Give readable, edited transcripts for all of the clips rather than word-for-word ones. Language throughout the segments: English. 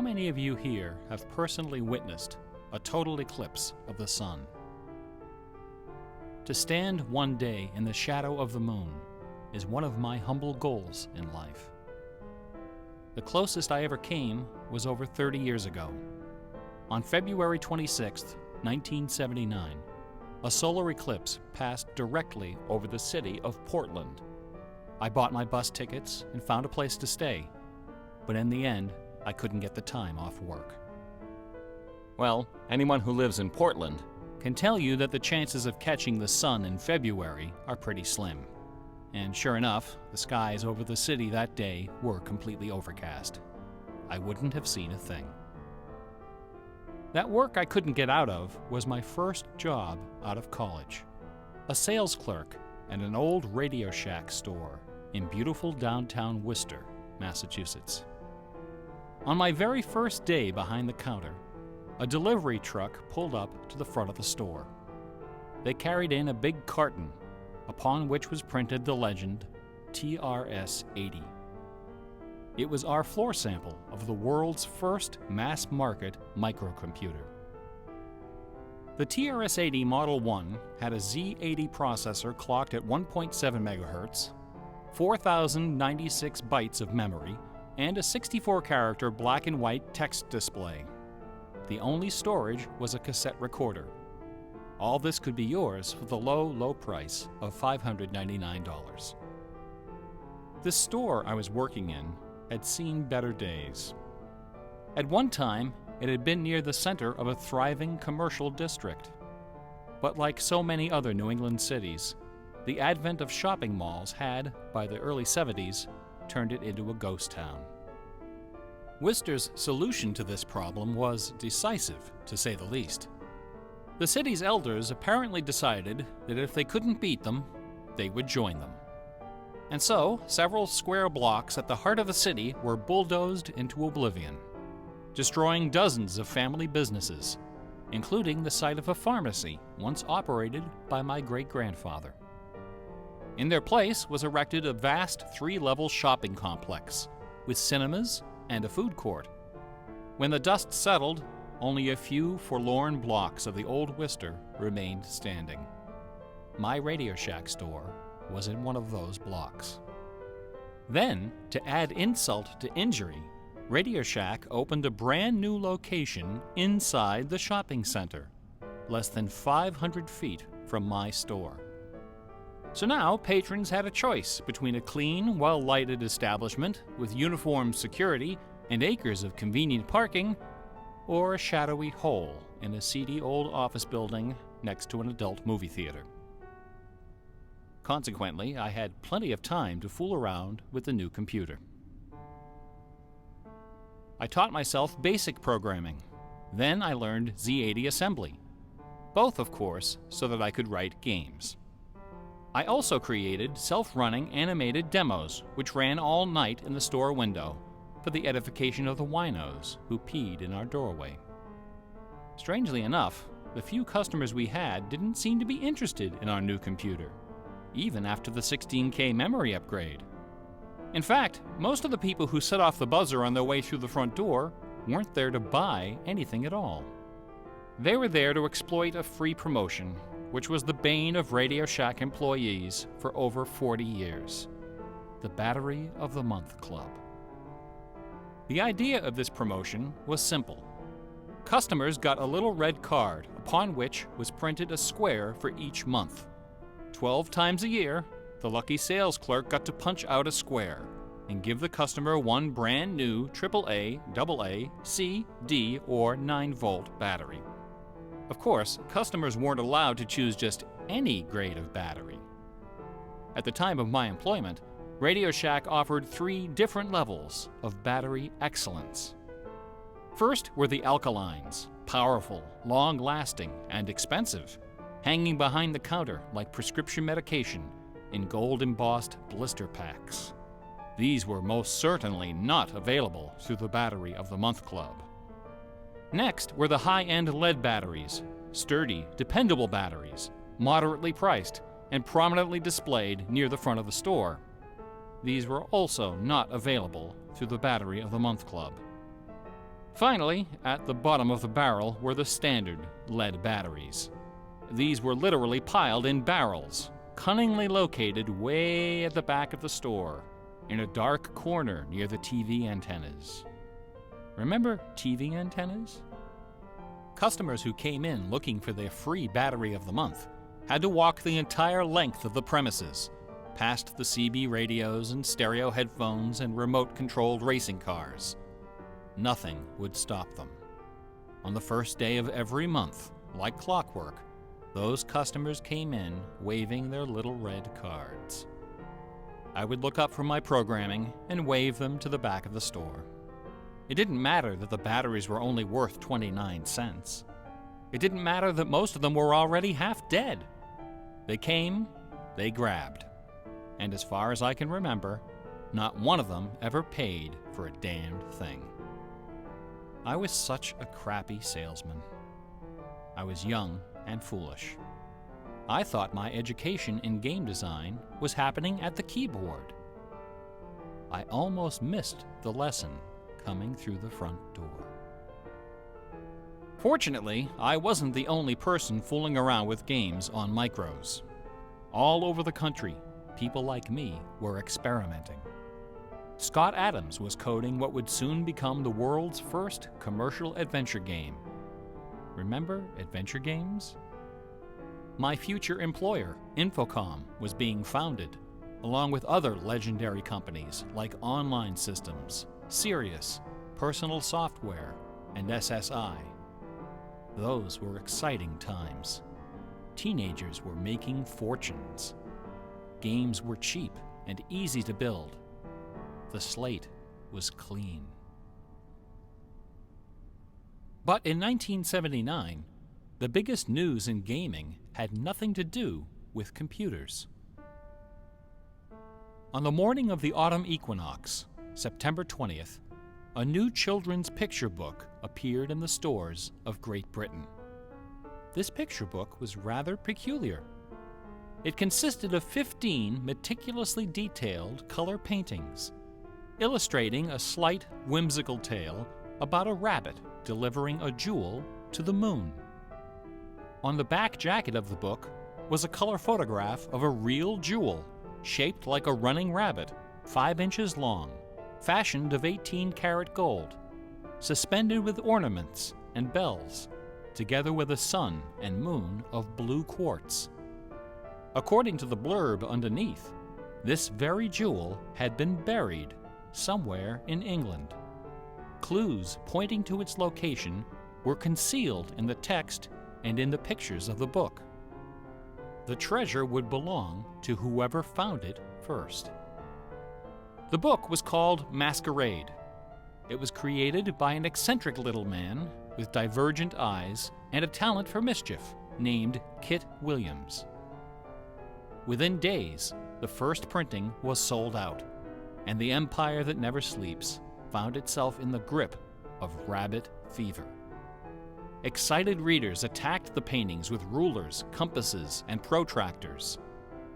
How many of you here have personally witnessed a total eclipse of the sun? To stand one day in the shadow of the moon is one of my humble goals in life. The closest I ever came was over 30 years ago. On February 26, 1979, a solar eclipse passed directly over the city of Portland. I bought my bus tickets and found a place to stay, but in the end, I couldn't get the time off work. Well, anyone who lives in Portland can tell you that the chances of catching the sun in February are pretty slim. And sure enough, the skies over the city that day were completely overcast. I wouldn't have seen a thing. That work I couldn't get out of was my first job out of college. A sales clerk at an old Radio Shack store in beautiful downtown Worcester, Massachusetts. On my very first day behind the counter, a delivery truck pulled up to the front of the store. They carried in a big carton, upon which was printed the legend TRS-80. It was our floor sample of the world's first mass-market microcomputer. The TRS-80 Model 1 had a Z80 processor clocked at 1.7 MHz, 4,096 bytes of memory, and a 64-character black and white text display. The only storage was a cassette recorder. All this could be yours for the low price of $599. The store I was working in had seen better days. At one time, it had been near the center of a thriving commercial district. But like so many other New England cities, the advent of shopping malls had, by the early 70s, turned it into a ghost town. Worcester's solution to this problem was decisive, to say the least. The city's elders apparently decided that if they couldn't beat them, they would join them. And so, several square blocks at the heart of the city were bulldozed into oblivion, destroying dozens of family businesses, including the site of a pharmacy once operated by my great-grandfather. In their place was erected a vast 3-level shopping complex with cinemas and a food court. When the dust settled, only a few forlorn blocks of the old Worcester remained standing. My Radio Shack store was in one of those blocks. Then, to add insult to injury, Radio Shack opened a brand new location inside the shopping center, less than 500 feet from my store. So now patrons had a choice between a clean, well-lighted establishment with uniformed security and acres of convenient parking, or a shadowy hole in a seedy old office building next to an adult movie theater. Consequently, I had plenty of time to fool around with the new computer. I taught myself basic programming. Then I learned Z80 assembly, both, of course, so that I could write games. I also created self-running animated demos, which ran all night in the store window for the edification of the winos who peed in our doorway. Strangely enough, the few customers we had didn't seem to be interested in our new computer, even after the 16K memory upgrade. In fact, most of the people who set off the buzzer on their way through the front door weren't there to buy anything at all. They were there to exploit a free promotion, which was the bane of Radio Shack employees for over 40 years, the Battery of the Month Club. The idea of this promotion was simple. Customers got a little red card upon which was printed a square for each month. 12 times a year, the lucky sales clerk got to punch out a square and give the customer one brand new AAA, AA, C, D, or 9-volt battery. Of course, customers weren't allowed to choose just any grade of battery. At the time of my employment, Radio Shack offered 3 different levels of battery excellence. First were the alkalines, powerful, long-lasting, and expensive, hanging behind the counter like prescription medication in gold-embossed blister packs. These were most certainly not available through the Battery of the Month Club. Next were the high-end lead batteries, sturdy, dependable batteries, moderately priced, and prominently displayed near the front of the store. These were also not available through the Battery of the Month Club. Finally, at the bottom of the barrel were the standard lead batteries. These were literally piled in barrels, cunningly located way at the back of the store, in a dark corner near the TV antennas. Remember TV antennas? Customers who came in looking for their free battery of the month had to walk the entire length of the premises, past the CB radios and stereo headphones and remote-controlled racing cars. Nothing would stop them. On the first day of every month, like clockwork, those customers came in waving their little red cards. I would look up from my programming and wave them to the back of the store. It didn't matter that the batteries were only worth 29 cents. It didn't matter that most of them were already half dead. They came, they grabbed. And as far as I can remember, not one of them ever paid for a damned thing. I was such a crappy salesman. I was young and foolish. I thought my education in game design was happening at the keyboard. I almost missed the lesson coming through the front door. Fortunately, I wasn't the only person fooling around with games on micros. All over the country, people like me were experimenting. Scott Adams was coding what would soon become the world's first commercial adventure game. Remember adventure games? My future employer, Infocom, was being founded, along with other legendary companies like Online Systems, Sirius, Personal Software, and SSI. Those were exciting times. Teenagers were making fortunes. Games were cheap and easy to build. The slate was clean. But in 1979, the biggest news in gaming had nothing to do with computers. On the morning of the autumn equinox, September 20th, a new children's picture book appeared in the stores of Great Britain. This picture book was rather peculiar. It consisted of 15 meticulously detailed color paintings, illustrating a slight, whimsical tale about a rabbit delivering a jewel to the moon. On the back jacket of the book was a color photograph of a real jewel, shaped like a running rabbit, 5 inches long, fashioned of 18-karat gold, suspended with ornaments and bells, together with a sun and moon of blue quartz. According to the blurb underneath, this very jewel had been buried somewhere in England. Clues pointing to its location were concealed in the text and in the pictures of the book. The treasure would belong to whoever found it first. The book was called Masquerade. It was created by an eccentric little man with divergent eyes and a talent for mischief named Kit Williams. Within days, the first printing was sold out, and the empire that never sleeps found itself in the grip of rabbit fever. Excited readers attacked the paintings with rulers, compasses, and protractors.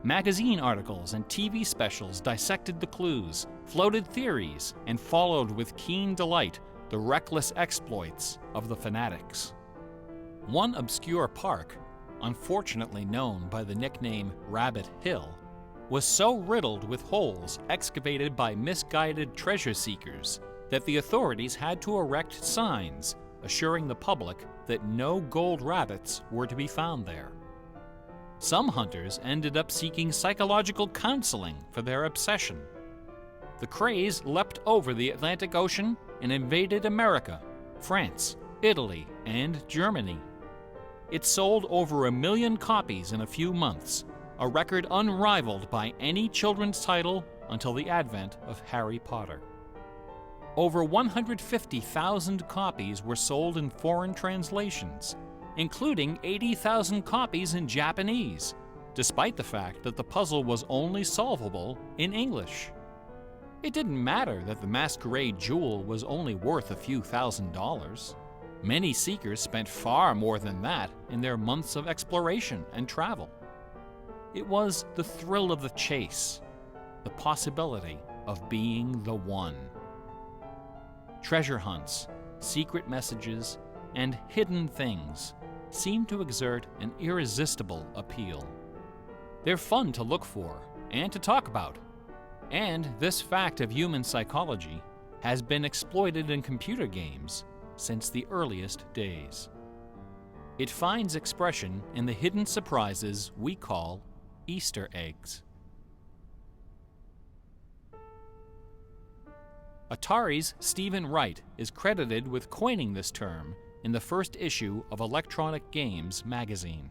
Magazine articles and TV specials dissected the clues, floated theories, and followed with keen delight the reckless exploits of the fanatics. One obscure park, unfortunately known by the nickname Rabbit Hill, was so riddled with holes excavated by misguided treasure seekers that the authorities had to erect signs assuring the public that no gold rabbits were to be found there. Some hunters ended up seeking psychological counseling for their obsession. The craze leapt over the Atlantic Ocean and invaded America, France, Italy, and Germany. It sold over 1 million copies in a few months, a record unrivaled by any children's title until the advent of Harry Potter. Over 150,000 copies were sold in foreign translations, including 80,000 copies in Japanese, despite the fact that the puzzle was only solvable in English. It didn't matter that the Masquerade jewel was only worth a few $1,000s. Many seekers spent far more than that in their months of exploration and travel. It was the thrill of the chase, the possibility of being the one. Treasure hunts, secret messages, and hidden things seem to exert an irresistible appeal. They're fun to look for and to talk about, and this fact of human psychology has been exploited in computer games since the earliest days. It finds expression in the hidden surprises we call Easter eggs. Atari's Stephen Wright is credited with coining this term in the first issue of Electronic Games magazine.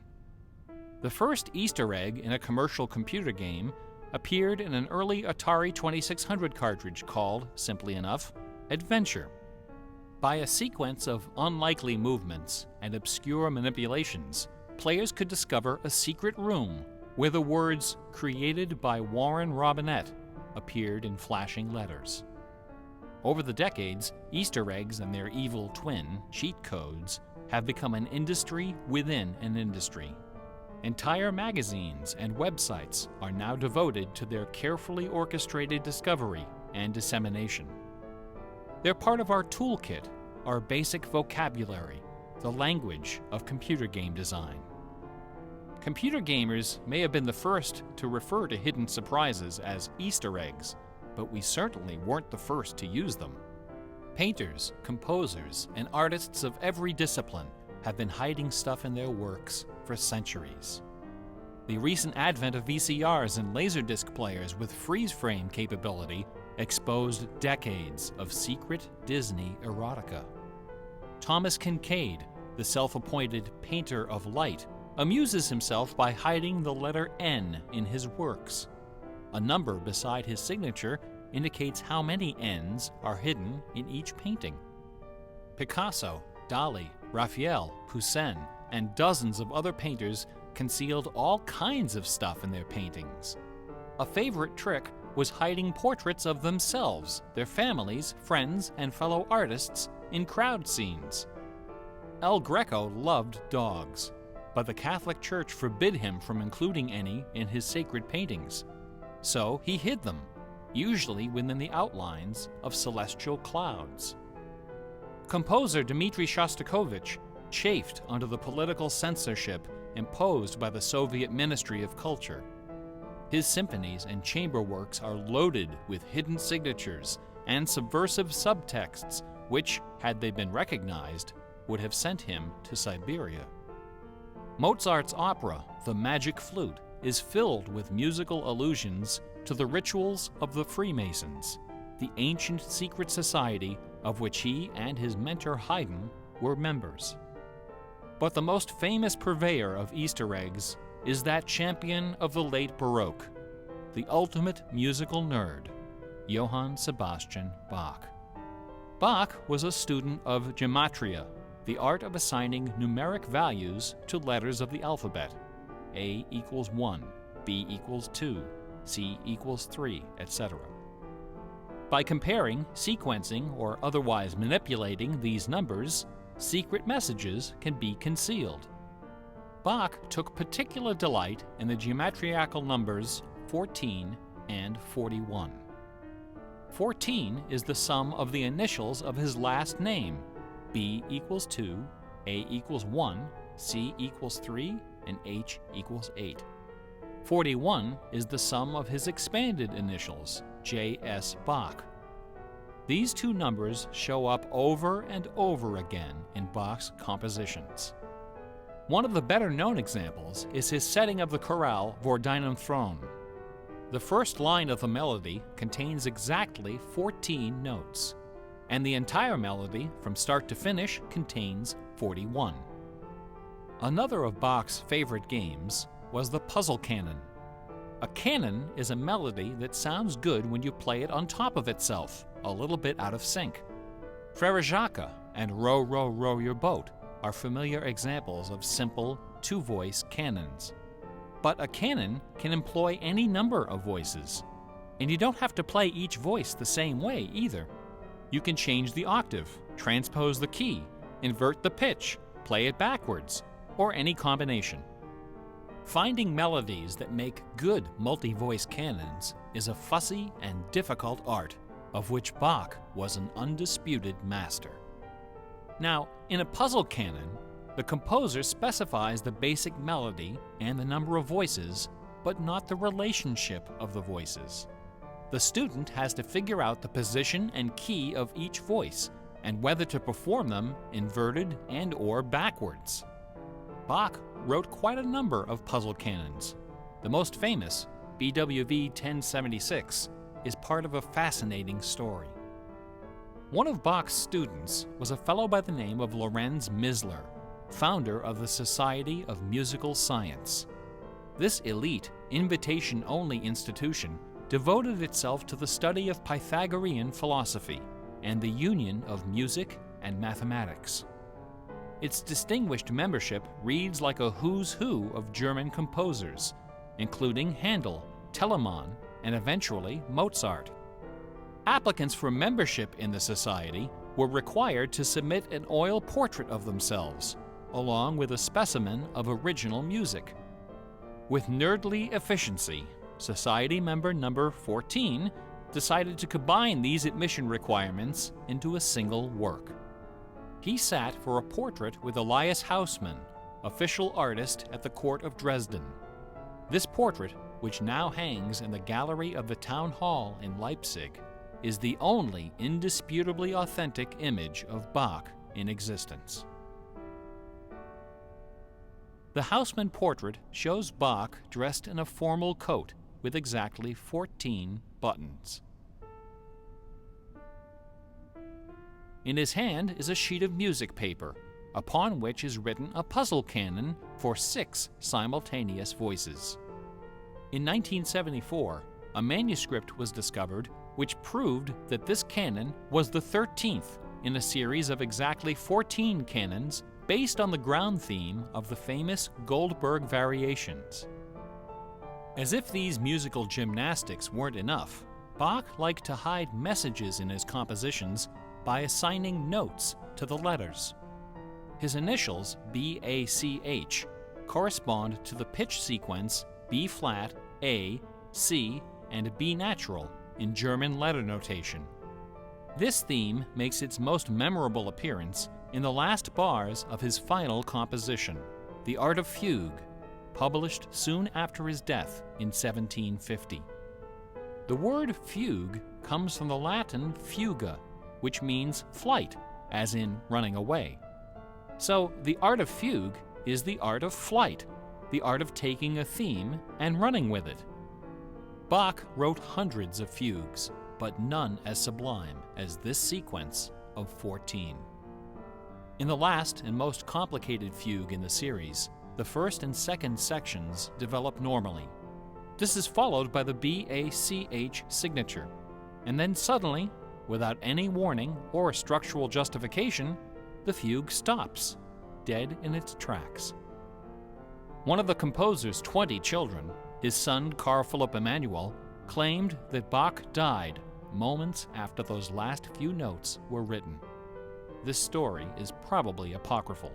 The first Easter egg in a commercial computer game appeared in an early Atari 2600 cartridge called, simply enough, Adventure. By a sequence of unlikely movements and obscure manipulations, players could discover a secret room where the words "Created by Warren Robinette" appeared in flashing letters. Over the decades, Easter eggs and their evil twin, cheat codes, have become an industry within an industry. Entire magazines and websites are now devoted to their carefully orchestrated discovery and dissemination. They're part of our toolkit, our basic vocabulary, the language of computer game design. Computer gamers may have been the first to refer to hidden surprises as Easter eggs, but we certainly weren't the first to use them. Painters, composers, and artists of every discipline have been hiding stuff in their works for centuries. The recent advent of VCRs and Laserdisc players with freeze-frame capability exposed decades of secret Disney erotica. Thomas Kincaid, the self-appointed painter of light, amuses himself by hiding the letter N in his works. A number beside his signature indicates how many N's are hidden in each painting. Picasso, Dali, Raphael, Poussin, and dozens of other painters concealed all kinds of stuff in their paintings. A favorite trick was hiding portraits of themselves, their families, friends, and fellow artists in crowd scenes. El Greco loved dogs, but the Catholic Church forbid him from including any in his sacred paintings. So he hid them, usually within the outlines of celestial clouds. Composer Dmitri Shostakovich chafed under the political censorship imposed by the Soviet Ministry of Culture. His symphonies and chamber works are loaded with hidden signatures and subversive subtexts which, had they been recognized, would have sent him to Siberia. Mozart's opera, The Magic Flute, is filled with musical allusions to the rituals of the Freemasons, the ancient secret society of which he and his mentor Haydn were members. But the most famous purveyor of Easter eggs is that champion of the late Baroque, the ultimate musical nerd, Johann Sebastian Bach. Bach was a student of gematria, the art of assigning numeric values to letters of the alphabet. A equals 1, B equals 2, C equals 3, etc. By comparing, sequencing, or otherwise manipulating these numbers, secret messages can be concealed. Bach took particular delight in the geometrical numbers 14 and 41. 14 is the sum of the initials of his last name, B equals 2, A equals 1, C equals 3, and H equals 8. 41 is the sum of his expanded initials, J.S. Bach. These two numbers show up over and over again in Bach's compositions. One of the better-known examples is his setting of the chorale Vor deinem Thron. The first line of the melody contains exactly 14 notes, and the entire melody, from start to finish, contains 41. Another of Bach's favorite games was the puzzle canon. A canon is a melody that sounds good when you play it on top of itself, a little bit out of sync. Frere Jacques and Row, Row, Row Your Boat are familiar examples of simple, two-voice canons. But a canon can employ any number of voices, and you don't have to play each voice the same way either. You can change the octave, transpose the key, invert the pitch, play it backwards, or any combination. Finding melodies that make good multi-voice canons is a fussy and difficult art, of which Bach was an undisputed master. Now, in a puzzle canon, the composer specifies the basic melody and the number of voices, but not the relationship of the voices. The student has to figure out the position and key of each voice and whether to perform them inverted and/or backwards. Bach wrote quite a number of puzzle canons. The most famous, BWV 1076, is part of a fascinating story. One of Bach's students was a fellow by the name of Lorenz Misler, founder of the Society of Musical Science. This elite, invitation-only institution devoted itself to the study of Pythagorean philosophy and the union of music and mathematics. Its distinguished membership reads like a who's who of German composers, including Handel, Telemann, and eventually Mozart. Applicants for membership in the society were required to submit an oil portrait of themselves, along with a specimen of original music. With nerdly efficiency, Society member number 14 decided to combine these admission requirements into a single work. He sat for a portrait with Elias Hausmann, official artist at the court of Dresden. This portrait, which now hangs in the gallery of the town hall in Leipzig, is the only indisputably authentic image of Bach in existence. The Hausmann portrait shows Bach dressed in a formal coat with exactly 14 buttons. In his hand is a sheet of music paper, upon which is written a puzzle canon for 6 simultaneous voices. In 1974, a manuscript was discovered which proved that this canon was the 13th in a series of exactly 14 canons based on the ground theme of the famous Goldberg variations. As if these musical gymnastics weren't enough, Bach liked to hide messages in his compositions by assigning notes to the letters. His initials, B-A-C-H, correspond to the pitch sequence B-flat, A, C, and B natural in German letter notation. This theme makes its most memorable appearance in the last bars of his final composition, The Art of Fugue, published soon after his death in 1750. The word fugue comes from the Latin fuga, which means flight, as in running away. So the art of fugue is the art of flight, the art of taking a theme and running with it. Bach wrote hundreds of fugues, but none as sublime as this sequence of 14. In the last and most complicated fugue in the series, the first and second sections develop normally. This is followed by the B-A-C-H signature, and then suddenly, without any warning or structural justification, the fugue stops, dead in its tracks. One of the composer's 20 children, his son Carl Philipp Emanuel, claimed that Bach died moments after those last few notes were written. This story is probably apocryphal.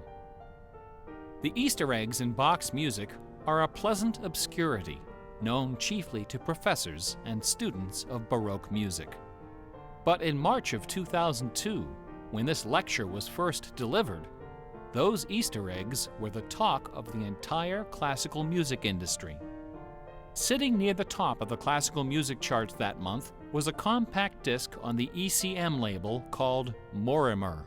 The Easter eggs in Bach's music are a pleasant obscurity, known chiefly to professors and students of Baroque music. But in March of 2002, when this lecture was first delivered, those Easter eggs were the talk of the entire classical music industry. Sitting near the top of the classical music charts that month was a compact disc on the ECM label called Morimer.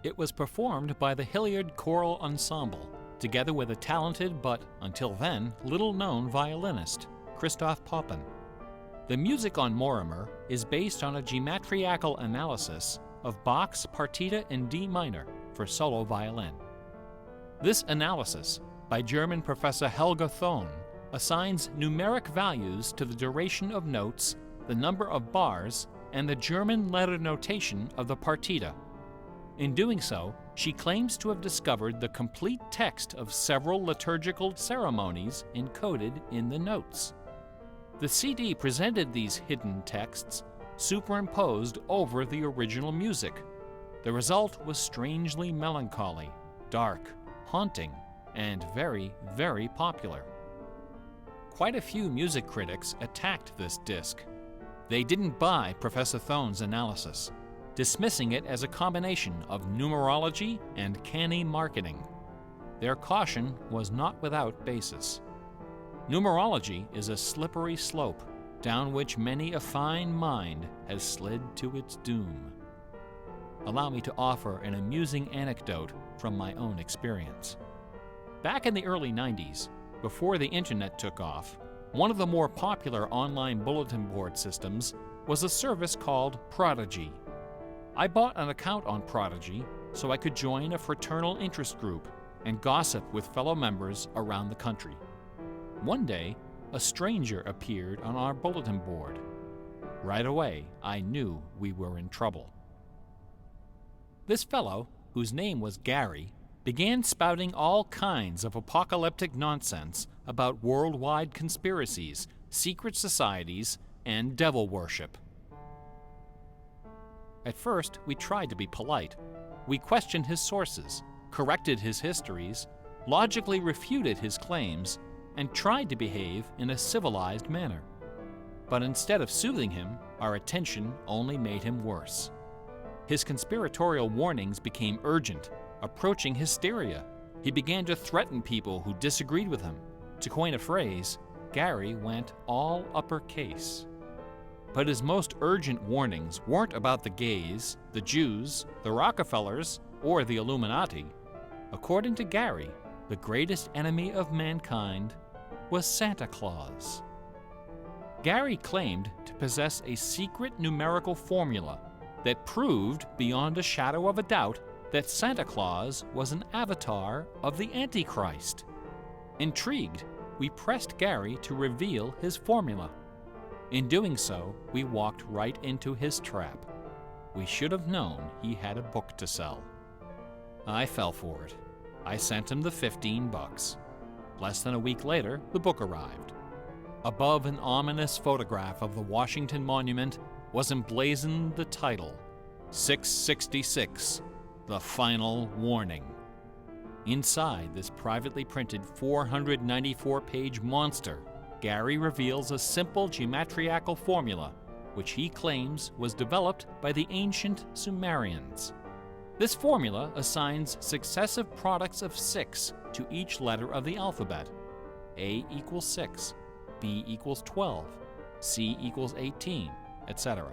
It was performed by the Hilliard Choral Ensemble, together with a talented but, until then, little-known violinist, Christoph Poppen. The music on Morimer is based on a geometrical analysis of Bach's Partita in D minor for solo violin. This analysis, by German professor Helga Thon, assigns numeric values to the duration of notes, the number of bars, and the German letter notation of the partita. In doing so, she claims to have discovered the complete text of several liturgical ceremonies encoded in the notes. The CD presented these hidden texts superimposed over the original music. The result was strangely melancholy, dark, haunting, and very, very popular. Quite a few music critics attacked this disc. They didn't buy Professor Thon's analysis. dismissing it as a combination of numerology and canny marketing. Their caution was not without basis. Numerology is a slippery slope down which many a fine mind has slid to its doom. Allow me to offer an amusing anecdote from my own experience. Back in the early 90s, before the internet took off, one of the more popular online bulletin board systems was a service called Prodigy. I bought an account on Prodigy so I could join a fraternal interest group and gossip with fellow members around the country. One day, a stranger appeared on our bulletin board. Right away, I knew we were in trouble. This fellow, whose name was Gary, began spouting all kinds of apocalyptic nonsense about worldwide conspiracies, secret societies, and devil worship. At first, we tried to be polite. We questioned his sources, corrected his histories, logically refuted his claims, and tried to behave in a civilized manner. But instead of soothing him, our attention only made him worse. His conspiratorial warnings became urgent, approaching hysteria. He began to threaten people who disagreed with him. To coin a phrase, Gary went all uppercase. But his most urgent warnings weren't about the gays, the Jews, the Rockefellers, or the Illuminati. According to Gary, the greatest enemy of mankind was Santa Claus. Gary claimed to possess a secret numerical formula that proved beyond a shadow of a doubt that Santa Claus was an avatar of the Antichrist. Intrigued, we pressed Gary to reveal his formula. In doing so, we walked right into his trap. We should have known he had a book to sell. I fell for it. I sent him the $15. Less than a week later, the book arrived. Above an ominous photograph of the Washington Monument was emblazoned the title, 666, The Final Warning. Inside this privately printed 494-page monster, Gary reveals a simple geometrical formula, which he claims was developed by the ancient Sumerians. This formula assigns successive products of 6 to each letter of the alphabet. A equals 6, B equals 12, C equals 18, etc.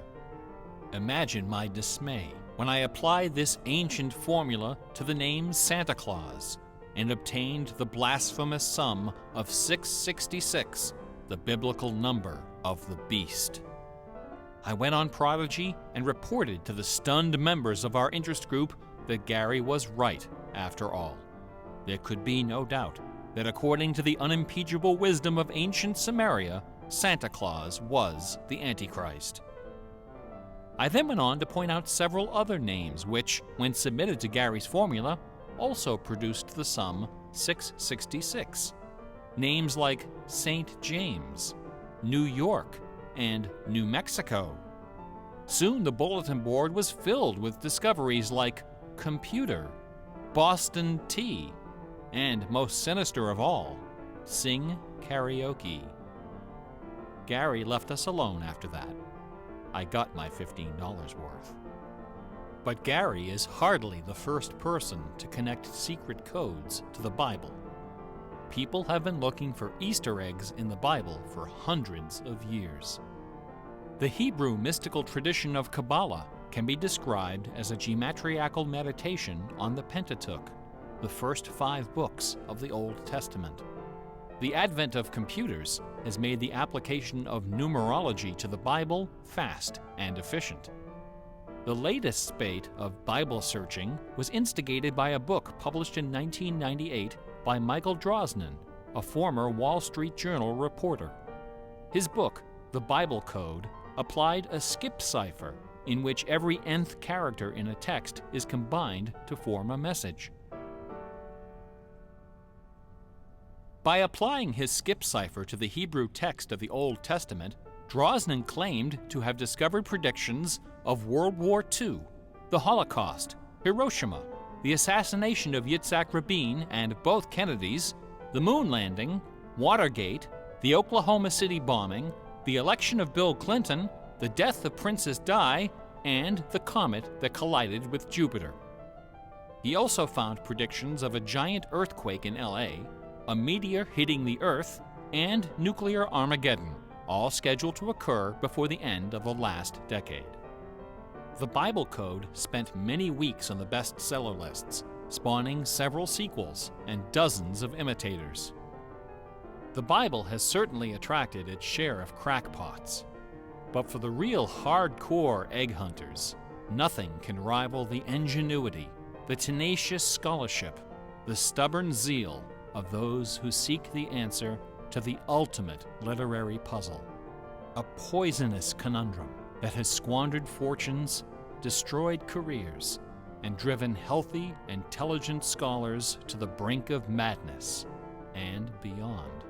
Imagine my dismay when I applied this ancient formula to the name Santa Claus and obtained the blasphemous sum of 666, the biblical number of the beast. I went on Prodigy and reported to the stunned members of our interest group that Gary was right after all. There could be no doubt that according to the unimpeachable wisdom of ancient Samaria, Santa Claus was the Antichrist. I then went on to point out several other names which, when submitted to Gary's formula, also produced the sum 666. Names like St. James, New York, and New Mexico. Soon the bulletin board was filled with discoveries like computer, Boston tea, and most sinister of all, sing karaoke. Gary left us alone after that. I got my $15 worth. But Gary is hardly the first person to connect secret codes to the Bible. People have been looking for Easter eggs in the Bible for hundreds of years. The Hebrew mystical tradition of Kabbalah can be described as a geometrical meditation on the Pentateuch, the first 5 books of the Old Testament. The advent of computers has made the application of numerology to the Bible fast and efficient. The latest spate of Bible searching was instigated by a book published in 1998 by Michael Drosnin, a former Wall Street Journal reporter. His book, The Bible Code, applied a skip cipher in which every nth character in a text is combined to form a message. By applying his skip cipher to the Hebrew text of the Old Testament, Drosnin claimed to have discovered predictions of World War II, the Holocaust, Hiroshima, the assassination of Yitzhak Rabin and both Kennedys, the moon landing, Watergate, the Oklahoma City bombing, the election of Bill Clinton, the death of Princess Di, and the comet that collided with Jupiter. He also found predictions of a giant earthquake in LA, a meteor hitting the Earth, and nuclear Armageddon, all scheduled to occur before the end of the last decade. The Bible Code spent many weeks on the bestseller lists, spawning several sequels and dozens of imitators. The Bible has certainly attracted its share of crackpots, but for the real hardcore egg hunters, nothing can rival the ingenuity, the tenacious scholarship, the stubborn zeal of those who seek the answer to the ultimate literary puzzle, a poisonous conundrum that has squandered fortunes, destroyed careers, and driven healthy, intelligent scholars to the brink of madness and beyond.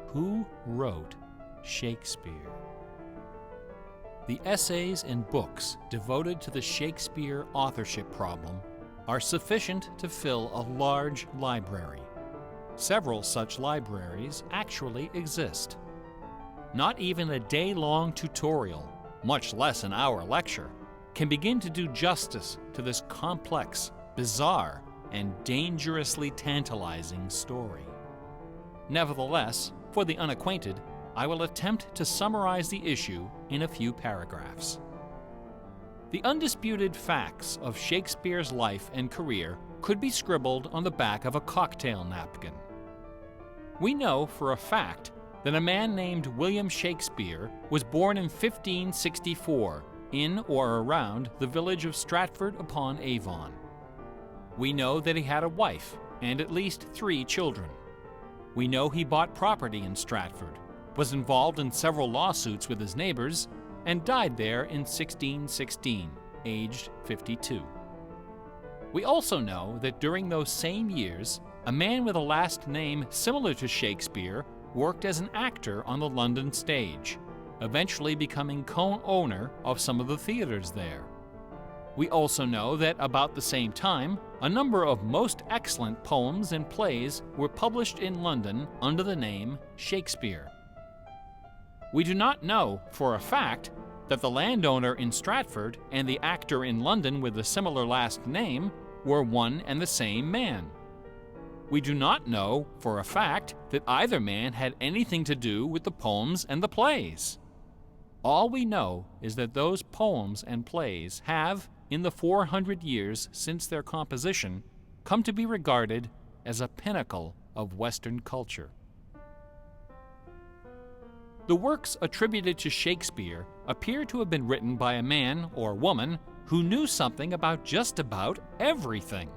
Who wrote Shakespeare? The essays and books devoted to the Shakespeare authorship problem are sufficient to fill a large library. Several such libraries actually exist. Not even a day-long tutorial, much less an hour lecture, can begin to do justice to this complex, bizarre, and dangerously tantalizing story. Nevertheless, for the unacquainted, I will attempt to summarize the issue in a few paragraphs. The undisputed facts of Shakespeare's life and career could be scribbled on the back of a cocktail napkin. We know for a fact that a man named William Shakespeare was born in 1564 in or around the village of Stratford-upon-Avon. We know that he had a wife and at least 3 children. We know he bought property in Stratford, was involved in several lawsuits with his neighbors, and died there in 1616, aged 52. We also know that during those same years, a man with a last name similar to Shakespeare worked as an actor on the London stage, eventually becoming co-owner of some of the theaters there. We also know that about the same time, a number of most excellent poems and plays were published in London under the name Shakespeare. We do not know for a fact that the landowner in Stratford and the actor in London with a similar last name were one and the same man. We do not know for a fact that either man had anything to do with the poems and the plays. All we know is that those poems and plays have, in the 400 years since their composition, come to be regarded as a pinnacle of Western culture. The works attributed to Shakespeare appear to have been written by a man or woman who knew something about just about everything.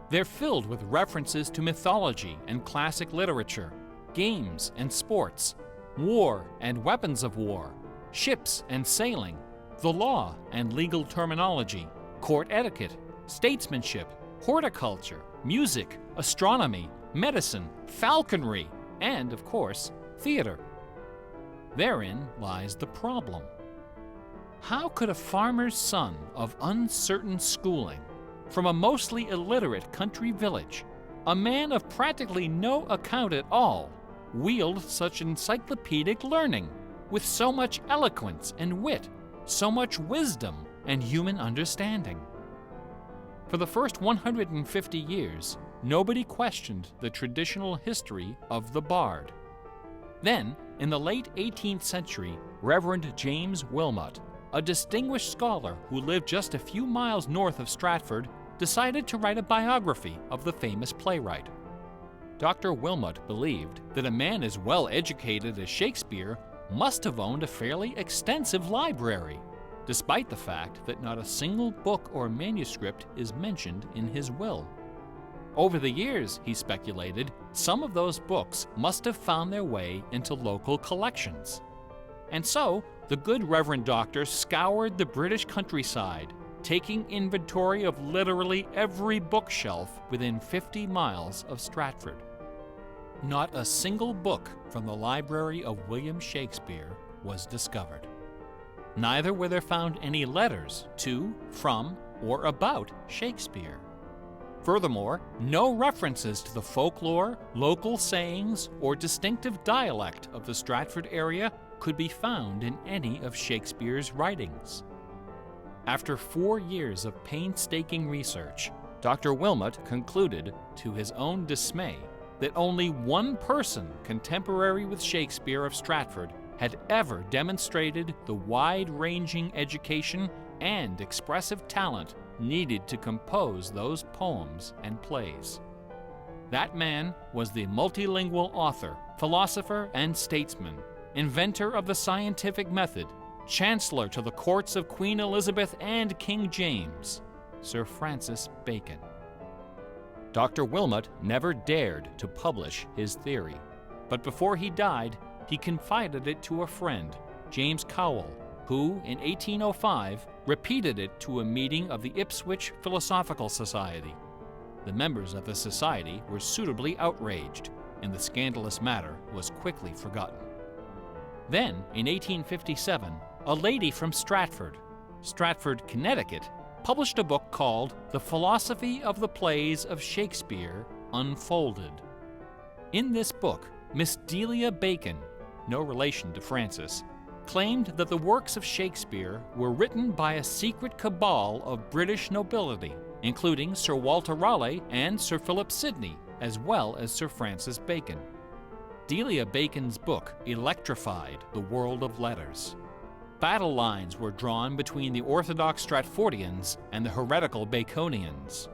They're filled with references to mythology and classic literature, games and sports, war and weapons of war, ships and sailing, the law and legal terminology, court etiquette, statesmanship, horticulture, music, astronomy, medicine, falconry, and, of course, theater. Therein lies the problem. How could a farmer's son of uncertain schooling, from a mostly illiterate country village, a man of practically no account at all, wield such encyclopedic learning, with so much eloquence and wit, so much wisdom and human understanding? For the first 150 years, nobody questioned the traditional history of the bard. Then, in the late 18th century, Reverend James Wilmot, a distinguished scholar who lived just a few miles north of Stratford, decided to write a biography of the famous playwright. Dr. Wilmot believed that a man as well educated as Shakespeare must have owned a fairly extensive library, despite the fact that not a single book or manuscript is mentioned in his will. Over the years, he speculated, some of those books must have found their way into local collections. And so, the good Reverend Doctor scoured the British countryside, taking inventory of literally every bookshelf within 50 miles of Stratford. Not a single book from the library of William Shakespeare was discovered. Neither were there found any letters to, from, or about Shakespeare. Furthermore, no references to the folklore, local sayings, or distinctive dialect of the Stratford area could be found in any of Shakespeare's writings. After 4 years of painstaking research, Dr. Wilmot concluded, to his own dismay, that only one person contemporary with Shakespeare of Stratford had ever demonstrated the wide-ranging education and expressive talent needed to compose those poems and plays. That man was the multilingual author, philosopher, and statesman, inventor of the scientific method, chancellor to the courts of Queen Elizabeth and King James, Sir Francis Bacon. Dr. Wilmot never dared to publish his theory, but before he died, he confided it to a friend, James Cowell, who, in 1805, repeated it to a meeting of the Ipswich Philosophical Society. The members of the society were suitably outraged, and the scandalous matter was quickly forgotten. Then, in 1857, a lady from Stratford, Connecticut, published a book called The Philosophy of the Plays of Shakespeare Unfolded. In this book, Miss Delia Bacon, no relation to Francis, claimed that the works of Shakespeare were written by a secret cabal of British nobility, including Sir Walter Raleigh and Sir Philip Sidney, as well as Sir Francis Bacon. Delia Bacon's book electrified the world of letters. Battle lines were drawn between the orthodox Stratfordians and the heretical Baconians.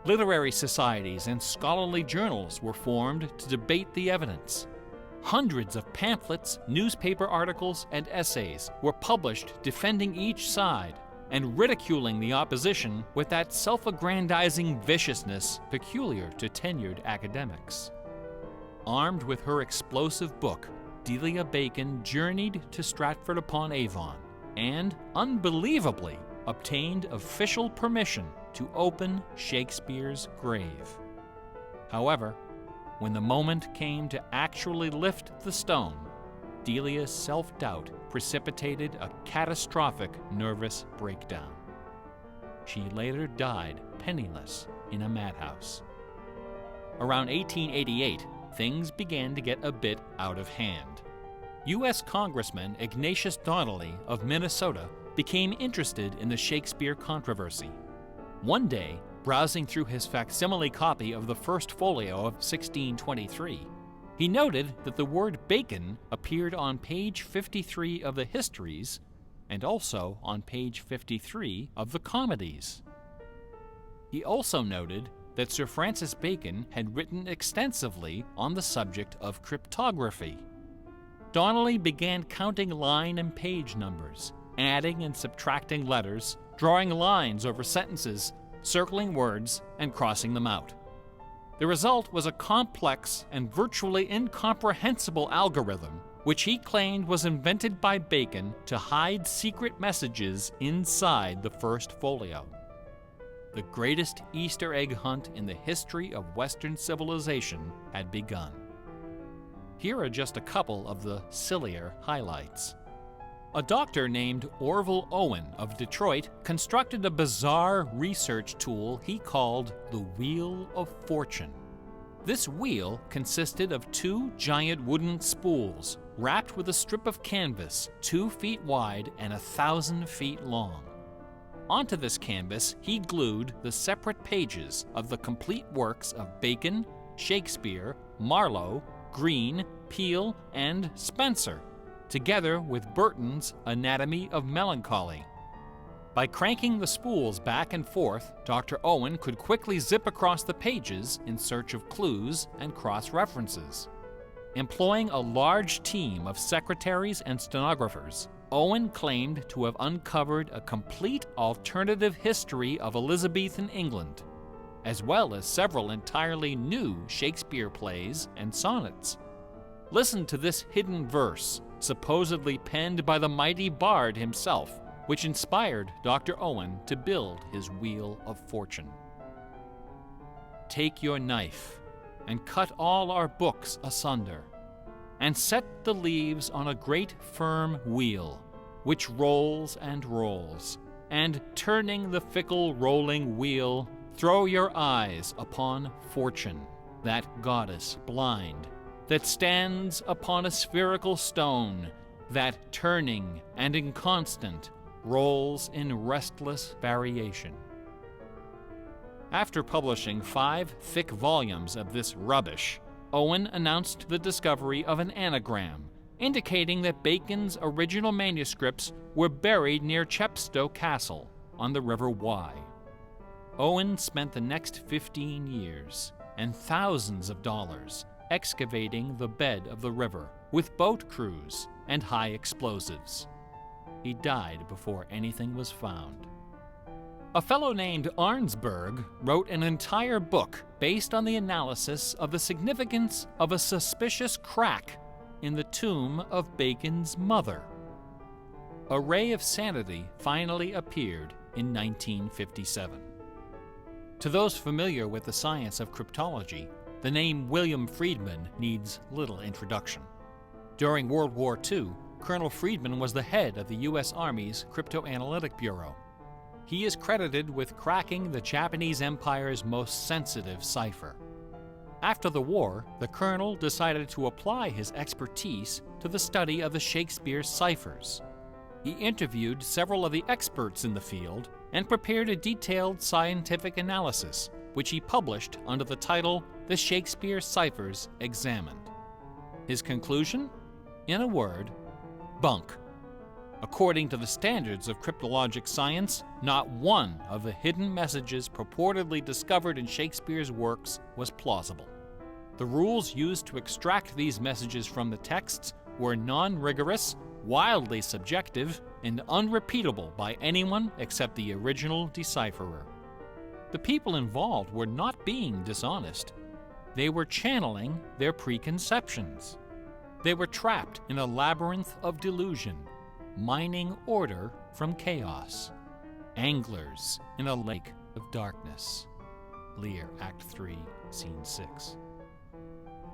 Literary societies and scholarly journals were formed to debate the evidence. Hundreds of pamphlets, newspaper articles, and essays were published defending each side and ridiculing the opposition with that self-aggrandizing viciousness peculiar to tenured academics. Armed with her explosive book, Delia Bacon journeyed to Stratford-upon-Avon and, unbelievably, obtained official permission to open Shakespeare's grave. However, when the moment came to actually lift the stone, Delia's self-doubt precipitated a catastrophic nervous breakdown. She later died penniless in a madhouse. Around 1888, things began to get a bit out of hand. U.S. Congressman Ignatius Donnelly of Minnesota became interested in the Shakespeare controversy. One day, browsing through his facsimile copy of the First Folio of 1623, he noted that the word bacon appeared on page 53 of the Histories and also on page 53 of the Comedies. He also noted that Sir Francis Bacon had written extensively on the subject of cryptography. Donnelly began counting line and page numbers, adding and subtracting letters, drawing lines over sentences, circling words, and crossing them out. The result was a complex and virtually incomprehensible algorithm, which he claimed was invented by Bacon to hide secret messages inside the First Folio. The greatest Easter egg hunt in the history of Western civilization had begun. Here are just a couple of the sillier highlights. A doctor named Orville Owen of Detroit constructed a bizarre research tool he called the Wheel of Fortune. This wheel consisted of 2 giant wooden spools wrapped with a strip of canvas 2 feet wide and 1,000 feet long. Onto this canvas, he glued the separate pages of the complete works of Bacon, Shakespeare, Marlowe, Greene, Peele, and Spenser, together with Burton's Anatomy of Melancholy. By cranking the spools back and forth, Dr. Owen could quickly zip across the pages in search of clues and cross-references. Employing a large team of secretaries and stenographers, Owen claimed to have uncovered a complete alternative history of Elizabethan England, as well as several entirely new Shakespeare plays and sonnets. Listen to this hidden verse, supposedly penned by the mighty bard himself, which inspired Dr. Owen to build his Wheel of Fortune. Take your knife, and cut all our books asunder, and set the leaves on a great firm wheel, which rolls and rolls, and turning the fickle rolling wheel, throw your eyes upon Fortune, that goddess blind, that stands upon a spherical stone, that turning and inconstant rolls in restless variation. After publishing 5 thick volumes of this rubbish, Owen announced the discovery of an anagram, indicating that Bacon's original manuscripts were buried near Chepstow Castle on the River Wye. Owen spent the next 15 years and thousands of dollars excavating the bed of the river with boat crews and high explosives. He died before anything was found. A fellow named Arnsberg wrote an entire book based on the analysis of the significance of a suspicious crack in the tomb of Bacon's mother. A Ray of Sanity finally appeared in 1957. To those familiar with the science of cryptology, the name William Friedman needs little introduction. During World War II, Colonel Friedman was the head of the U.S. Army's Cryptoanalytic Bureau. He is credited with cracking the Japanese Empire's most sensitive cipher. After the war, the colonel decided to apply his expertise to the study of the Shakespeare ciphers. He interviewed several of the experts in the field and prepared a detailed scientific analysis, which he published under the title The Shakespeare Ciphers Examined. His conclusion? In a word, bunk. According to the standards of cryptologic science, not one of the hidden messages purportedly discovered in Shakespeare's works was plausible. The rules used to extract these messages from the texts were non-rigorous, wildly subjective, and unrepeatable by anyone except the original decipherer. The people involved were not being dishonest. They were channeling their preconceptions. They were trapped in a labyrinth of delusion, mining order from chaos. Anglers in a lake of darkness. Lear, Act 3, Scene 6.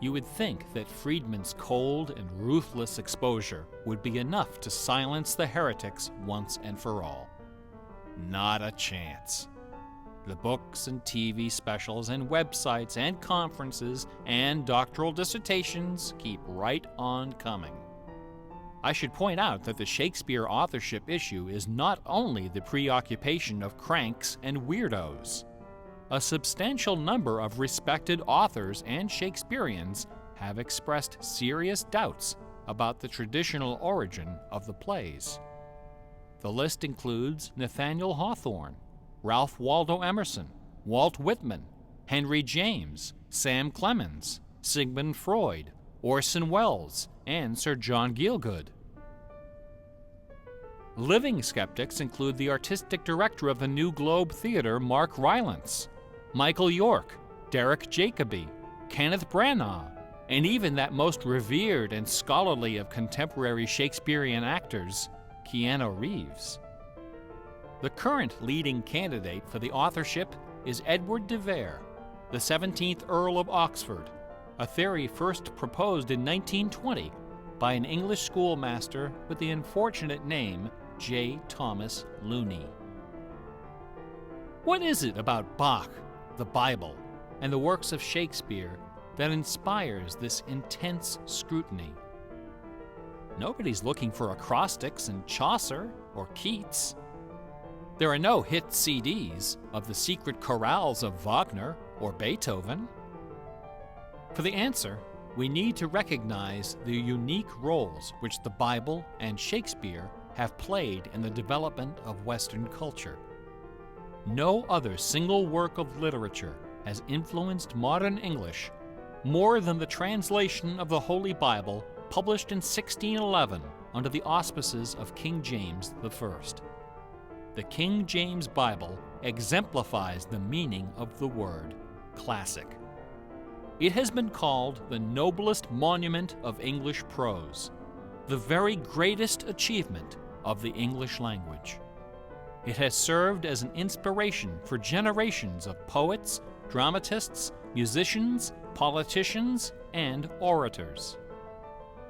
You would think that Friedman's cold and ruthless exposure would be enough to silence the heretics once and for all. Not a chance. The books and TV specials and websites and conferences and doctoral dissertations keep right on coming. I should point out that the Shakespeare authorship issue is not only the preoccupation of cranks and weirdos. A substantial number of respected authors and Shakespeareans have expressed serious doubts about the traditional origin of the plays. The list includes Nathaniel Hawthorne, Ralph Waldo Emerson, Walt Whitman, Henry James, Sam Clemens, Sigmund Freud, Orson Welles, and Sir John Gielgud. Living skeptics include the artistic director of the New Globe Theatre, Mark Rylance, Michael York, Derek Jacobi, Kenneth Branagh, and even that most revered and scholarly of contemporary Shakespearean actors, Keanu Reeves. The current leading candidate for the authorship is Edward de Vere, the 17th Earl of Oxford, a theory first proposed in 1920 by an English schoolmaster with the unfortunate name J. Thomas Looney. What is it about Bach, the Bible, and the works of Shakespeare that inspires this intense scrutiny? Nobody's looking for acrostics in Chaucer or Keats. There are no hit CDs of the secret chorales of Wagner or Beethoven. For the answer, we need to recognize the unique roles which the Bible and Shakespeare have played in the development of Western culture. No other single work of literature has influenced modern English more than the translation of the Holy Bible published in 1611 under the auspices of King James I. The King James Bible exemplifies the meaning of the word classic. It has been called the noblest monument of English prose, the very greatest achievement of the English language. It has served as an inspiration for generations of poets, dramatists, musicians, politicians, and orators.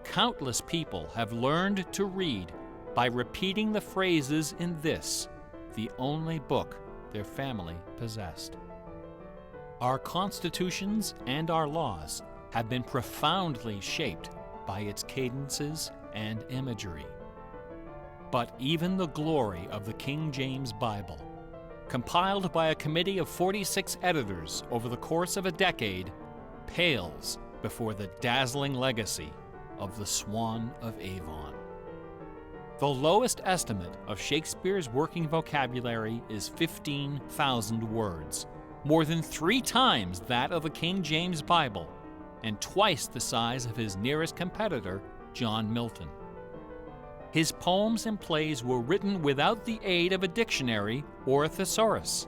Countless people have learned to read by repeating the phrases in this, the only book their family possessed. Our constitutions and our laws have been profoundly shaped by its cadences and imagery. But even the glory of the King James Bible, compiled by a committee of 46 editors over the course of a decade, pales before the dazzling legacy of the Swan of Avon. The lowest estimate of Shakespeare's working vocabulary is 15,000 words, more than 3 times that of the King James Bible, and twice the size of his nearest competitor, John Milton. His poems and plays were written without the aid of a dictionary or a thesaurus.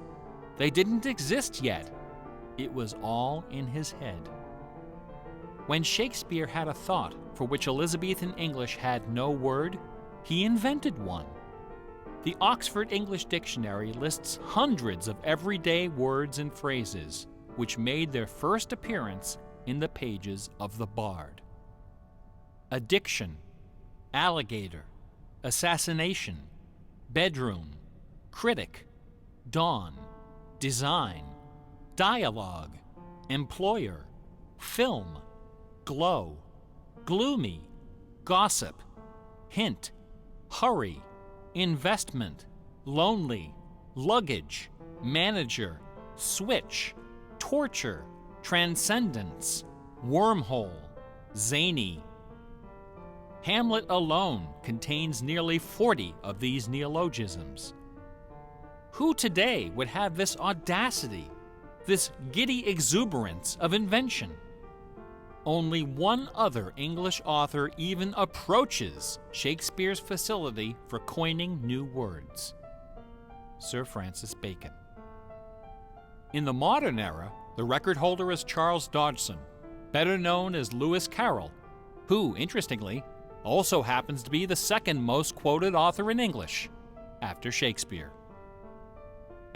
They didn't exist yet. It was all in his head. When Shakespeare had a thought for which Elizabethan English had no word, he invented one. The Oxford English Dictionary lists hundreds of everyday words and phrases which made their first appearance in the pages of the Bard. Addiction, alligator, assassination, bedroom, critic, dawn, design, dialogue, employer, film, glow, gloomy, gossip, hint, hurry, investment, lonely, luggage, manager, switch, torture, transcendence, wormhole, zany. Hamlet alone contains nearly 40 of these neologisms. Who today would have this audacity, this giddy exuberance of invention? Only one other English author even approaches Shakespeare's facility for coining new words: Sir Francis Bacon. In the modern era, the record holder is Charles Dodgson, better known as Lewis Carroll, who, interestingly, also happens to be the second most quoted author in English, after Shakespeare.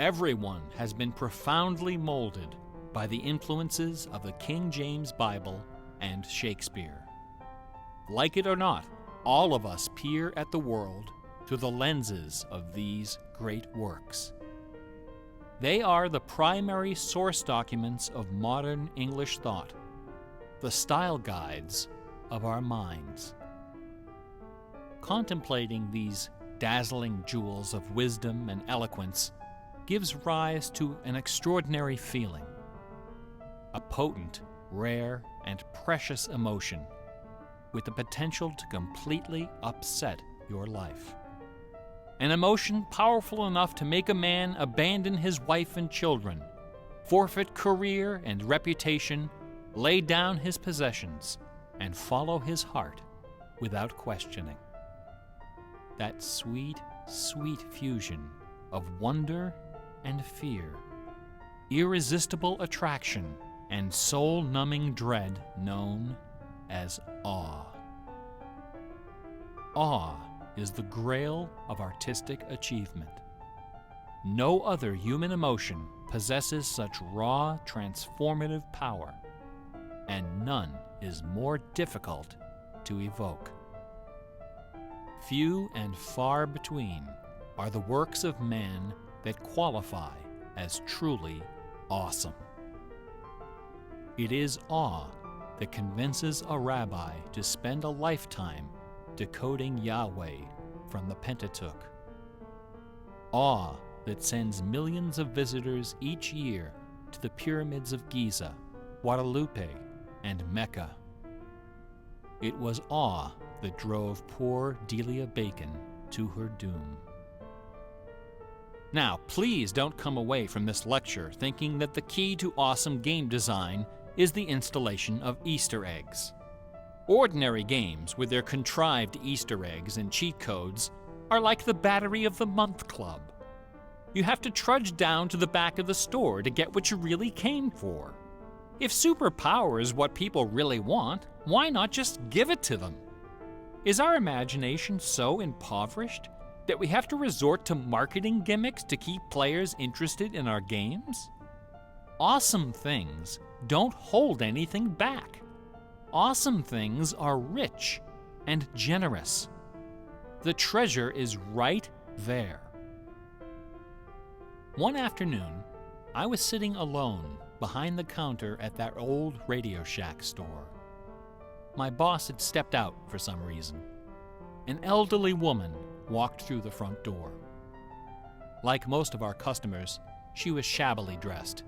Everyone has been profoundly molded by the influences of the King James Bible and Shakespeare. Like it or not, all of us peer at the world through the lenses of these great works. They are the primary source documents of modern English thought, the style guides of our minds. Contemplating these dazzling jewels of wisdom and eloquence gives rise to an extraordinary feeling, a potent, rare, and precious emotion with the potential to completely upset your life. An emotion powerful enough to make a man abandon his wife and children, forfeit career and reputation, lay down his possessions, and follow his heart without questioning. That sweet, sweet fusion of wonder and fear, irresistible attraction, and soul-numbing dread known as awe. Awe is the grail of artistic achievement. No other human emotion possesses such raw, transformative power, and none is more difficult to evoke. Few and far between are the works of man that qualify as truly awesome. It is awe that convinces a rabbi to spend a lifetime decoding Yahweh from the Pentateuch. Awe that sends millions of visitors each year to the pyramids of Giza, Guadalupe, and Mecca. It was awe that drove poor Delia Bacon to her doom. Now, please don't come away from this lecture thinking that the key to awesome game design is the installation of Easter eggs. Ordinary games with their contrived Easter eggs and cheat codes are like the Battery of the Month Club. You have to trudge down to the back of the store to get what you really came for. If superpower is what people really want, why not just give it to them? Is our imagination so impoverished that we have to resort to marketing gimmicks to keep players interested in our games? Awesome things don't hold anything back. Awesome things are rich and generous. The treasure is right there. One afternoon, I was sitting alone behind the counter at that old Radio Shack store. My boss had stepped out for some reason. an elderly woman walked through the front door. Like most of our customers, she was shabbily dressed,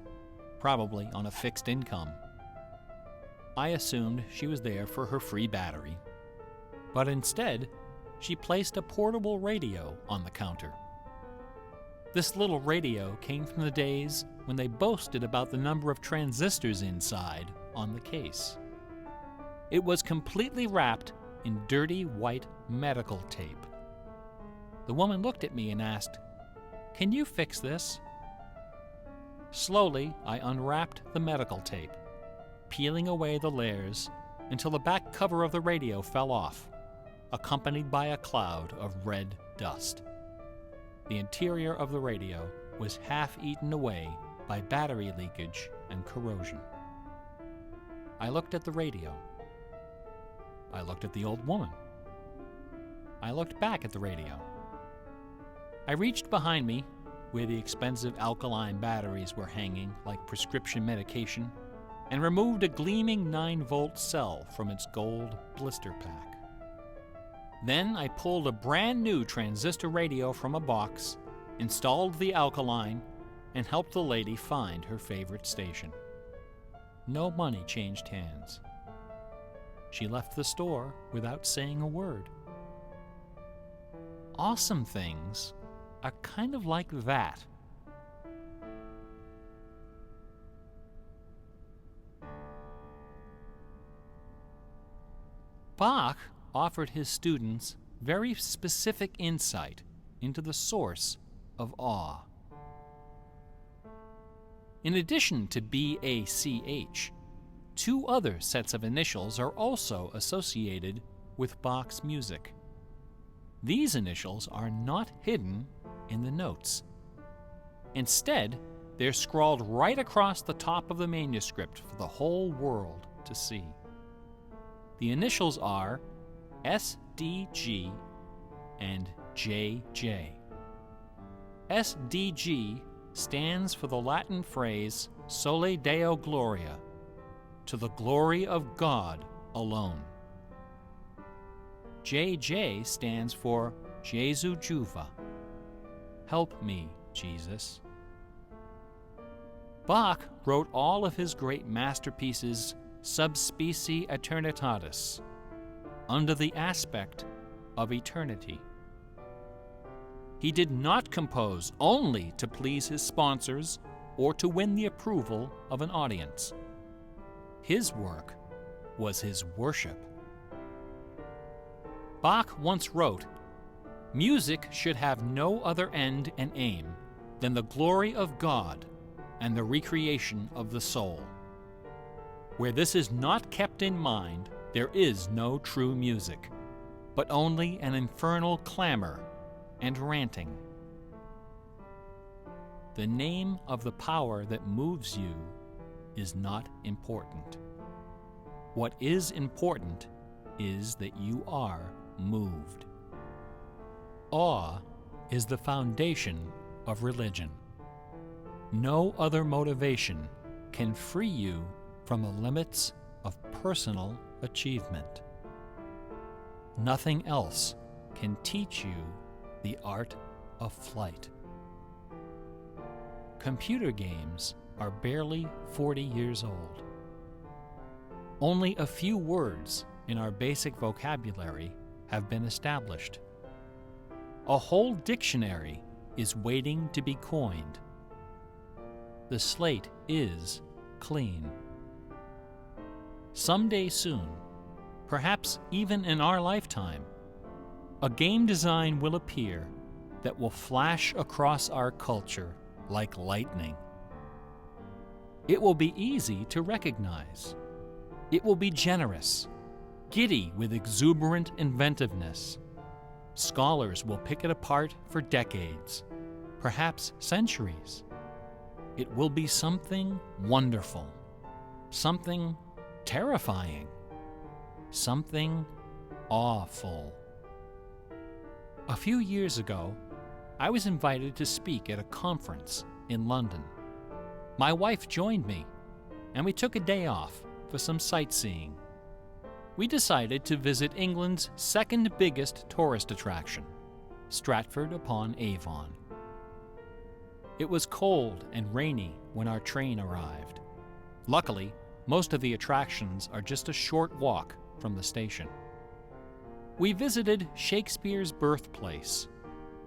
probably on a fixed income. I assumed she was there for her free battery, but instead, she placed a portable radio on the counter. This little radio came from the days when they boasted about the number of transistors inside on the case. It was completely wrapped in dirty white medical tape. The woman looked at me and asked, "Can you fix this?" Slowly, I unwrapped the medical tape, peeling away the layers until the back cover of the radio fell off, accompanied by a cloud of red dust. The interior of the radio was half eaten away by battery leakage and corrosion. I looked at the radio. I looked at the old woman. I looked back at the radio. I reached behind me, where the expensive alkaline batteries were hanging like prescription medication, and removed a gleaming 9-volt cell from its gold blister pack. Then I pulled a brand new transistor radio from a box, installed the alkaline, and helped the lady find her favorite station. No money changed hands. She left the store without saying a word. Awesome things are kind of like that. Bach offered his students very specific insight into the source of awe. In addition to BACH, 2 other sets of initials are also associated with Bach's music. These initials are not hidden in the notes. Instead, they're scrawled right across the top of the manuscript for the whole world to see. The initials are SDG and JJ. SDG stands for the Latin phrase Sole Deo Gloria, to the glory of God alone. JJ stands for Jesu Juva, help me, Jesus. Bach wrote all of his great masterpieces sub specie eternitatis, under the aspect of eternity. He did not compose only to please his sponsors or to win the approval of an audience. His work was his worship. Bach once wrote, "Music should have no other end and aim than the glory of God and the recreation of the soul. Where this is not kept in mind, there is no true music, but only an infernal clamor and ranting." The name of the power that moves you is not important. What is important is that you are moved. Awe is the foundation of religion. No other motivation can free you from the limits of personal achievement. Nothing else can teach you the art of flight. Computer games are barely 40 years old. Only a few words in our basic vocabulary have been established. A whole dictionary is waiting to be coined. The slate is clean. Someday soon, perhaps even in our lifetime, a game design will appear that will flash across our culture like lightning. It will be easy to recognize. It will be generous, giddy with exuberant inventiveness. Scholars will pick it apart for decades, perhaps centuries. It will be something wonderful, something terrifying, something awful. A few years ago, I was invited to speak at a conference in London. My wife joined me, and we took a day off for some sightseeing. we decided to visit England's second biggest tourist attraction, Stratford-upon-Avon. It was cold and rainy when our train arrived. Luckily, most of the attractions are just a short walk from the station. We visited Shakespeare's birthplace,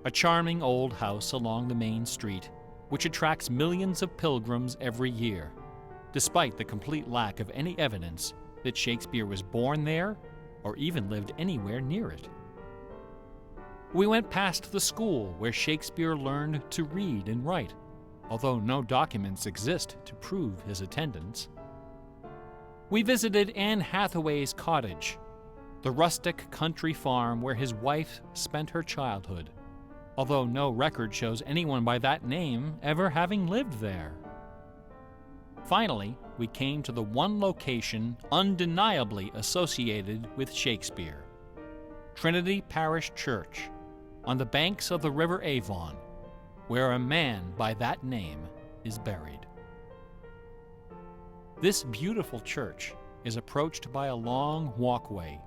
a charming old house along the main street, which attracts millions of pilgrims every year, despite the complete lack of any evidence that Shakespeare was born there or even lived anywhere near it. We went past the school where Shakespeare learned to read and write, although no documents exist to prove his attendance. We visited Anne Hathaway's cottage, the rustic country farm where his wife spent her childhood, although no record shows anyone by that name ever having lived there. Finally, we came to the one location undeniably associated with Shakespeare, Trinity Parish Church, on the banks of the River Avon, where a man by that name is buried. This beautiful church is approached by a long walkway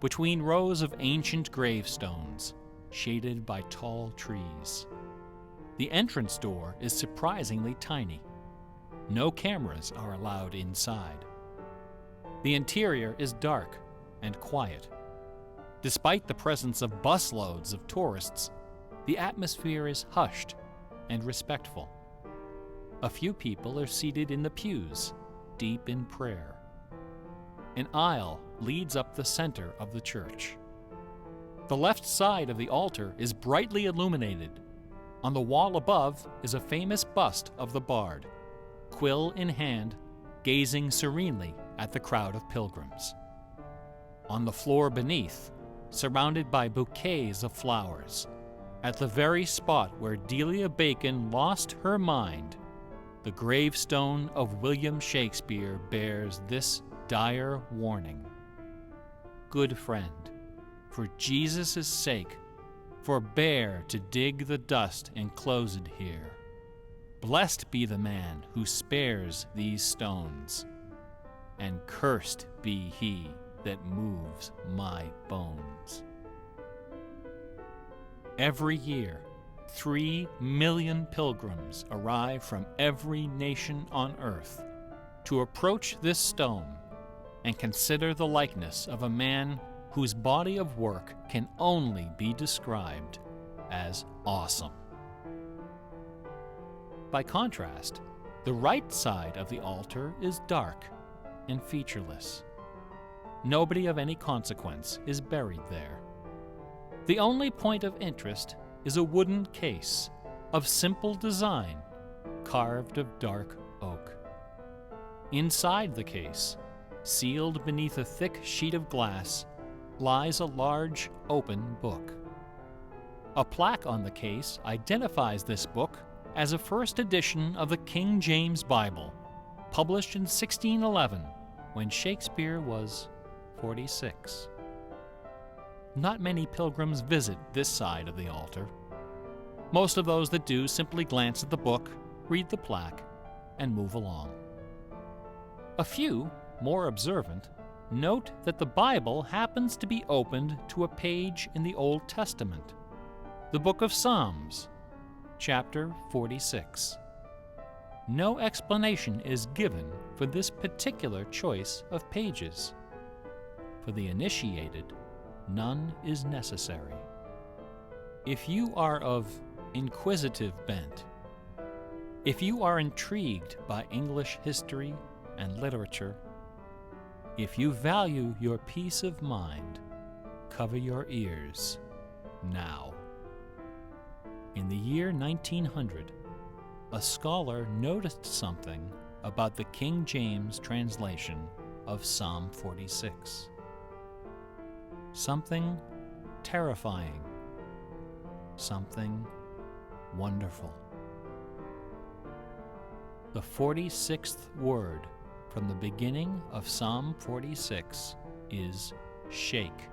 between rows of ancient gravestones, shaded by tall trees. The entrance door is surprisingly tiny. No cameras are allowed inside. The interior is dark and quiet. Despite the presence of busloads of tourists, the atmosphere is hushed and respectful. A few people are seated in the pews, deep in prayer. An aisle leads up the center of the church. The left side of the altar is brightly illuminated. On the wall above is a famous bust of the bard, quill in hand, gazing serenely at the crowd of pilgrims. On the floor beneath, surrounded by bouquets of flowers, at the very spot where Delia Bacon lost her mind, the gravestone of William Shakespeare bears this dire warning. Good friend, for Jesus' sake, forbear to dig the dust enclosed here. Blessed be the man who spares these stones, and cursed be he that moves my bones. Every year, 3 million pilgrims arrive from every nation on earth to approach this stone and consider the likeness of a man whose body of work can only be described as awesome. By contrast, the right side of the altar is dark and featureless. Nobody of any consequence is buried there. The only point of interest is a wooden case of simple design, carved of dark oak. Inside the case, sealed beneath a thick sheet of glass, lies a large open book. A plaque on the case identifies this book as a first edition of the King James Bible, published in 1611, when Shakespeare was 46. Not many pilgrims visit this side of the altar. Most of those that do simply glance at the book, read the plaque, and move along. A few, more observant, note that the Bible happens to be opened to a page in the Old Testament, the book of Psalms, chapter 46. No explanation is given for this particular choice of pages. For the initiated, none is necessary. If you are of inquisitive bent, if you are intrigued by English history and literature, if you value your peace of mind, cover your ears now. In the year 1900, a scholar noticed something about the King James translation of Psalm 46. Something terrifying, something wonderful. The 46th word from the beginning of Psalm 46 is shake.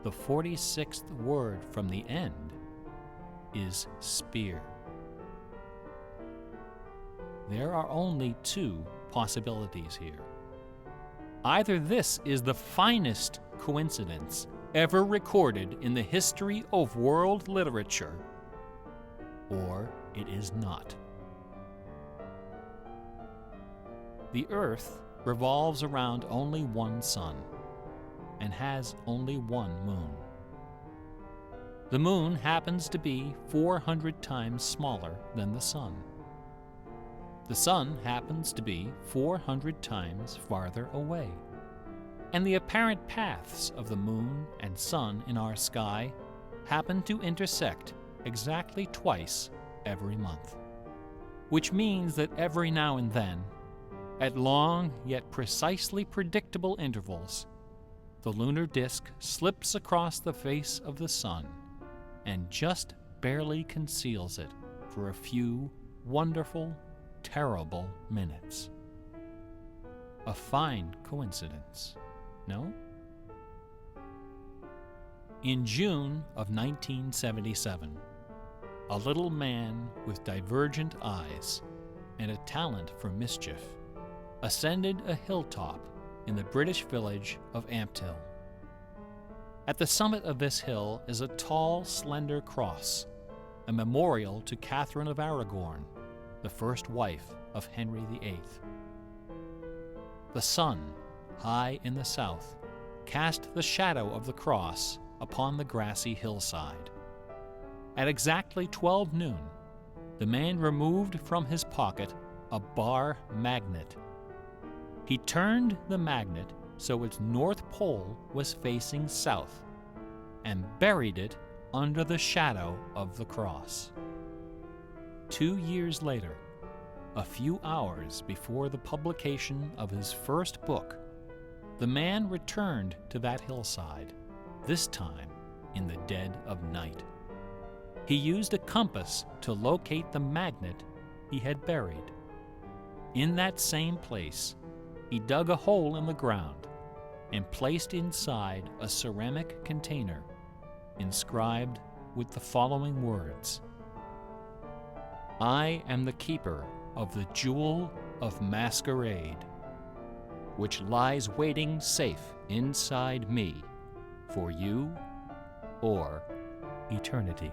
The 46th word from the end is spear. There are only 2 possibilities here. Either this is the finest coincidence ever recorded in the history of world literature, or it is not. The Earth revolves around only one sun and has only one moon. The moon happens to be 400 times smaller than the sun. The sun happens to be 400 times farther away. And the apparent paths of the moon and sun in our sky happen to intersect exactly twice every month. Which means that every now and then, at long yet precisely predictable intervals, the lunar disk slips across the face of the sun and just barely conceals it for a few wonderful, terrible minutes. A fine coincidence, no? In June of 1977, a little man with divergent eyes and a talent for mischief ascended a hilltop in the British village of Ampthill. At the summit of this hill is a tall, slender cross, a memorial to Catherine of Aragon, the first wife of Henry VIII. The sun, high in the south, cast the shadow of the cross upon the grassy hillside. At exactly 12 noon, the man removed from his pocket a bar magnet. He turned the magnet so its north pole was facing south and buried it under the shadow of the cross. 2 years later, a few hours before the publication of his first book, the man returned to that hillside, this time in the dead of night. He used a compass to locate the magnet he had buried. In that same place, he dug a hole in the ground and placed inside a ceramic container inscribed with the following words: "I am the keeper of the jewel of masquerade, which lies waiting safe inside me for you or eternity."